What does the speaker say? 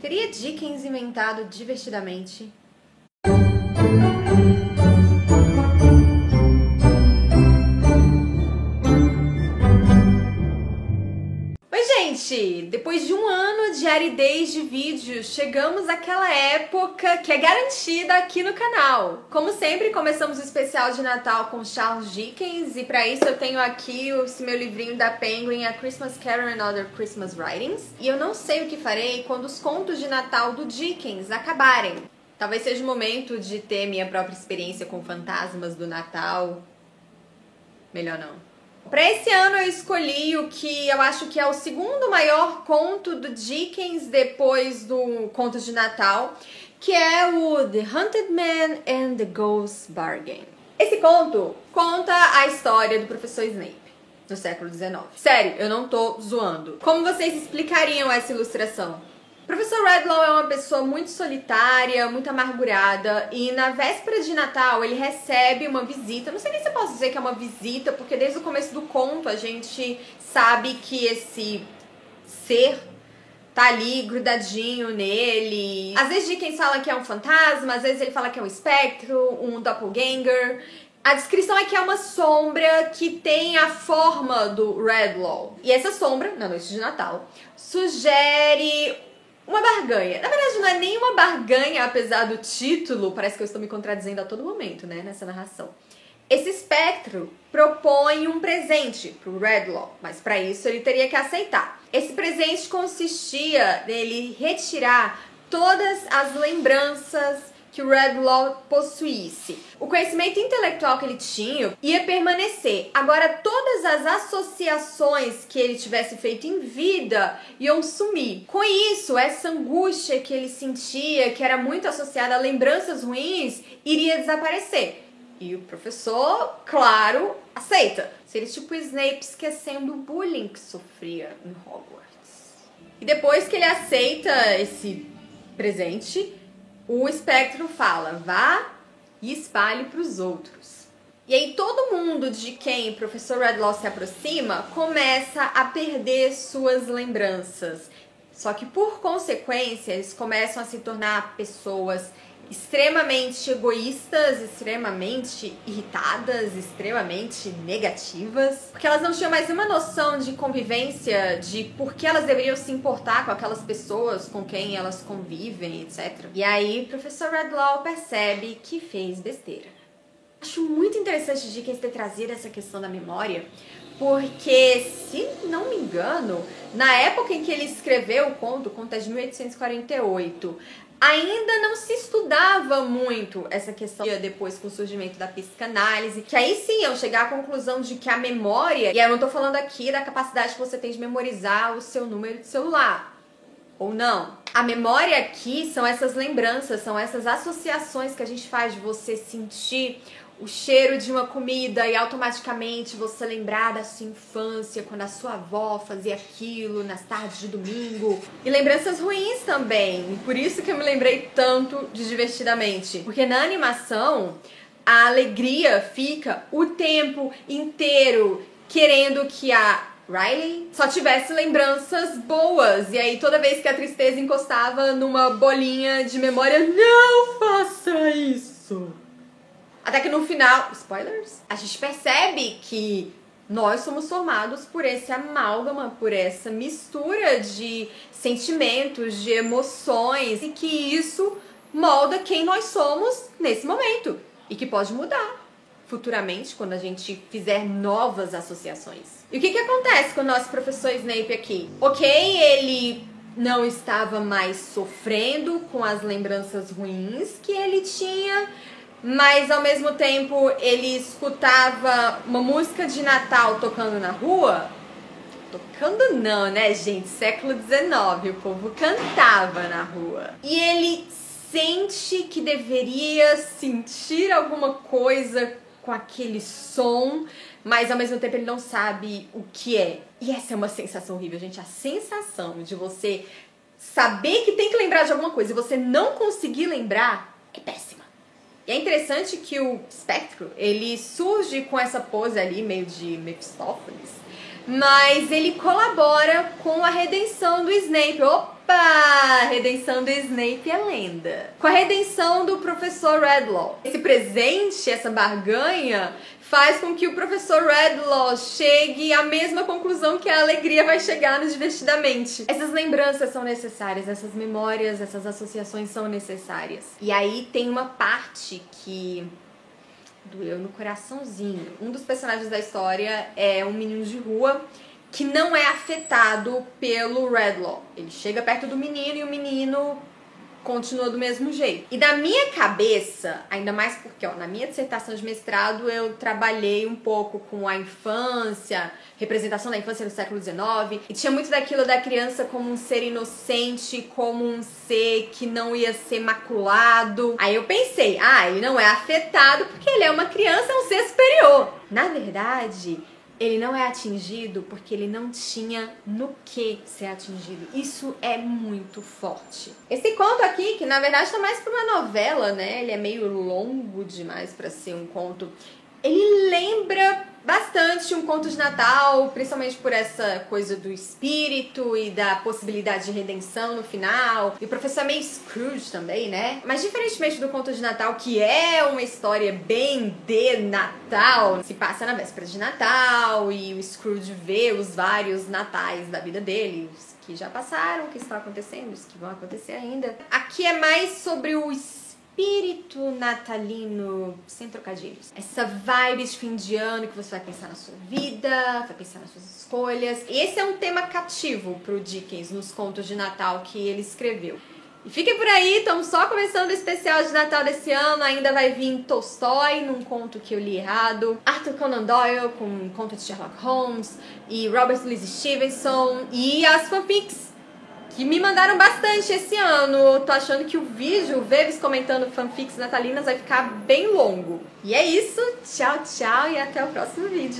Teria Dickens inventado divertidamente? Oi, gente! Depois de um ano de aridez de vídeos, chegamos àquela época que é garantida aqui no canal. Como sempre, começamos o especial de Natal com Charles Dickens, e para isso eu tenho aqui esse meu livrinho da Penguin, A Christmas Carol and Other Christmas Writings. E eu não sei o que farei quando os contos de Natal do Dickens acabarem. Talvez seja o momento de ter minha própria experiência com fantasmas do Natal. Melhor não. Para esse ano eu escolhi o que eu acho que é o segundo maior conto do Dickens depois do Contos de Natal, que é o The Haunted Man and the Ghost Bargain. Esse conto conta a história do professor Snape no século XIX. Sério, eu não tô zoando. Como vocês explicariam essa ilustração? O professor Redlaw é uma pessoa muito solitária, muito amargurada, e na véspera de Natal ele recebe uma visita. Não sei nem se eu posso dizer que é uma visita, porque desde o começo do conto a gente sabe que esse ser tá ali grudadinho nele. Às vezes Dickens fala que é um fantasma, às vezes ele fala que é um espectro, um doppelganger. A descrição é que é uma sombra que tem a forma do Redlaw. E essa sombra, na noite de Natal, sugere uma barganha. Na verdade, não é nem uma barganha, apesar do título. Parece que eu estou me contradizendo a todo momento, né, nessa narração. Esse espectro propõe um presente pro Redlaw, mas para isso ele teria que aceitar. Esse presente consistia nele retirar todas as lembranças que o Redlaw possuísse. O conhecimento intelectual que ele tinha ia permanecer. Agora, todas as associações que ele tivesse feito em vida iam sumir. Com isso, essa angústia que ele sentia, que era muito associada a lembranças ruins, iria desaparecer. E o professor, claro, aceita. Seria tipo Snape esquecendo o bullying que sofria em Hogwarts. E depois que ele aceita esse presente, o espectro fala, vá e espalhe para os outros. E aí todo mundo de quem o professor Redlaw se aproxima começa a perder suas lembranças. Só que por consequência eles começam a se tornar pessoas extremamente egoístas, extremamente irritadas, extremamente negativas, porque elas não tinham mais uma noção de convivência, de por que elas deveriam se importar com aquelas pessoas com quem elas convivem, etc. E aí o professor Redlaw percebe que fez besteira. Acho muito interessante Dickens ter trazido essa questão da memória, porque, se não me engano, na época em que ele escreveu o conto é de 1848, ainda não se estudava muito essa questão. Depois, com o surgimento da psicanálise, que aí sim iam chegar à conclusão de que a memória, e eu não tô falando aqui da capacidade que você tem de memorizar o seu número de celular, ou não. A memória aqui são essas lembranças, são essas associações que a gente faz de você sentir o cheiro de uma comida e automaticamente você lembrar da sua infância, quando a sua avó fazia aquilo nas tardes de domingo. E lembranças ruins também. Por isso que eu me lembrei tanto de Divertidamente. Porque na animação, a alegria fica o tempo inteiro querendo que a Riley só tivesse lembranças boas. E aí toda vez que a tristeza encostava numa bolinha de memória, não faça isso! Até que no final, spoilers, a gente percebe que nós somos formados por esse amálgama, por essa mistura de sentimentos, de emoções, e que isso molda quem nós somos nesse momento e que pode mudar futuramente quando a gente fizer novas associações. E o que acontece com o nosso professor Snape aqui? Ok, ele não estava mais sofrendo com as lembranças ruins que ele tinha, mas ao mesmo tempo ele escutava uma música de Natal tocando na rua. Tocando não, né, gente? Século XIX, o povo cantava na rua. E ele sente que deveria sentir alguma coisa com aquele som, mas ao mesmo tempo ele não sabe o que é. E essa é uma sensação horrível, gente. A sensação de você saber que tem que lembrar de alguma coisa e você não conseguir lembrar é péssima. E é interessante que o espectro, ele surge com essa pose ali, meio de Mephistófeles, mas ele colabora com a redenção do Snape. Opa! Redenção do Snape é lenda. Com a redenção do professor Redlaw. Esse presente, essa barganha, faz com que o professor Redlaw chegue à mesma conclusão que a alegria vai chegar no Divertidamente. Essas lembranças são necessárias, essas memórias, essas associações são necessárias. E aí tem uma parte que doeu no coraçãozinho. Um dos personagens da história é um menino de rua que não é afetado pelo Redlaw. Ele chega perto do menino e o menino continua do mesmo jeito. E na minha cabeça, ainda mais porque na minha dissertação de mestrado eu trabalhei um pouco com a infância, representação da infância no século XIX, e tinha muito daquilo da criança como um ser inocente, como um ser que não ia ser maculado. Aí eu pensei, ele não é afetado porque ele é uma criança, é um ser superior. Na verdade, ele não é atingido porque ele não tinha no que ser atingido. Isso é muito forte. Esse conto aqui, que na verdade tá mais pra uma novela, né? Ele é meio longo demais pra ser um conto. Ele lembra bastante um conto de Natal, principalmente por essa coisa do espírito e da possibilidade de redenção no final. E o professor é meio Scrooge também, né? Mas diferentemente do conto de Natal, que é uma história bem de Natal, se passa na véspera de Natal e o Scrooge vê os vários natais da vida dele, os que já passaram, o que está acontecendo, os que vão acontecer ainda. Aqui é mais sobre o espírito natalino, sem trocadilhos. Essa vibe de fim de ano que você vai pensar na sua vida, vai pensar nas suas escolhas. E esse é um tema cativo pro Dickens nos contos de Natal que ele escreveu. E fiquem por aí, estamos só começando o especial de Natal desse ano. Ainda vai vir Tolstói, num conto que eu li errado, Arthur Conan Doyle, com um conto de Sherlock Holmes, e Robert Louis Stevenson, e as fanfics, que me mandaram bastante esse ano. Tô achando que o vídeo, Veves comentando fanfics natalinas, vai ficar bem longo. E é isso, tchau, tchau e até o próximo vídeo.